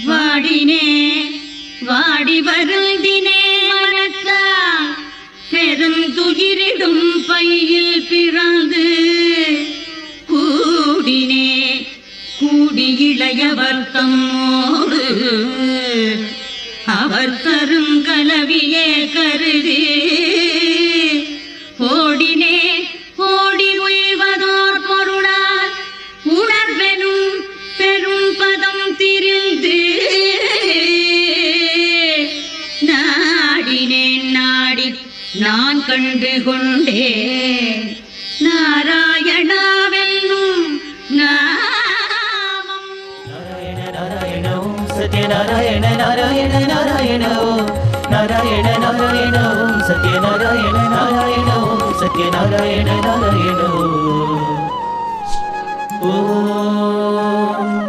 வாடினே வாடி வருந்தினே மனத்தா பெருந்துயிரிடும் பையில் பிறந்து கூடினே கூடி இளைய வர்த்தமோடு அவர் கருங்கலவியே கருதி ஓடினே ஓடி உய்வதோர் பொருளால் உணர்வெனும் பெரும் பதம் திரிந்து நாடினேன் நாடி நான் கண்டு கொண்டே நாராயணாவென்னும் நாமம். நாராயண நாராயண ஓம் சத்யநாராயண நாராயண நாராயண ஓம் நாராயண நாராயண ஓம் சத்யநாராயண நாராயண ஓம் சத்யநாராயண நாராயண ஓம்.